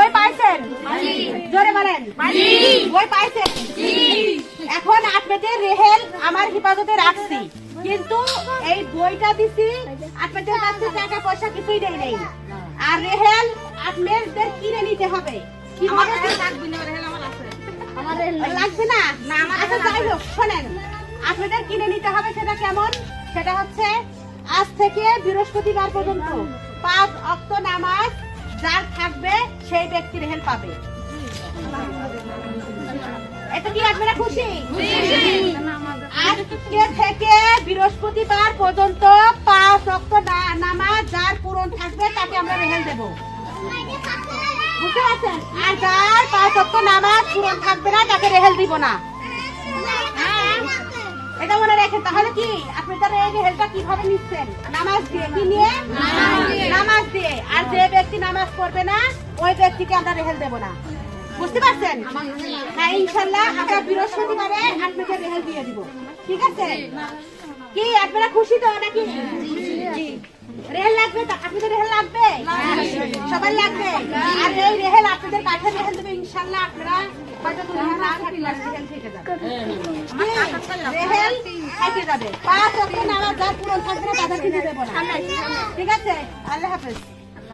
বই পাইছেন? জোরে বলেন। বই পাইছেন? এখন আপনাদের রেহেল আমার হেফাজতে রাখছি, কিন্তু এই বইটা দিছি আপনাদের কাছে টাকা পয়সা কিছুই দেই নাই। আর রেহেল আপনাদের কিনে নিতে হবে। লাগবে না? আচ্ছা যাই হোক, শোনেন, আপনাদের কিনে নিতে হবে। সেটা কেমন? সেটা হচ্ছে আজ থেকে বৃহস্পতিবার পর্যন্ত 5 ওয়াক্ত নামাজ যার থাকবে সেই ব্যক্তি রেহেল পাবে। এটা কি আপনারা খুশি? আজকে থেকে বৃহস্পতিবার পর্যন্ত 5 ওয়াক্ত নামাজ যার পূরণ থাকবে তাকে আমরা রেহেল দেব। বুঝতে পারছেন? আর যার 5 ওয়াক্ত নামাজ পূরণ থাকবে না তাকে রেহেল দিব না। এটা মনে রাখেন। তাহলে কি আপনারা এই রেহেলটা কিভাবে নিচ্ছেন? নামাজ দিয়ে। কি নিয়ে? নামাজ দিয়ে। আর যে ব্যক্তি নামাজ পড়বে না ওই ব্যক্তিকে আমরা রেহেল দেব না। বুঝতে পারছেন? হ্যাঁ, ইনশাআল্লাহ আমরা বৃহস্পতিবারে আপনাদের রেহেল দিয়ে দিব। ঠিক আছে? কি আপনারা খুশি তো নাকি? রেহেল লাগবে তো? আপনাদের রেহেল লাগবে? সবার লাগবে। আর এই রেহেল আপনাদের কাঠের রেহেল দেবে ইনশাআল্লাহ। আপনারা হয়তো রেহেল থেকে যাবে। রেহেল থেকে যাবে। 5 ওয়াক্ত নামাজ যার পূরণ থাকবে না তাদের কিনে দেব না। ঠিক আছে? আল্লাহ হাফেজ।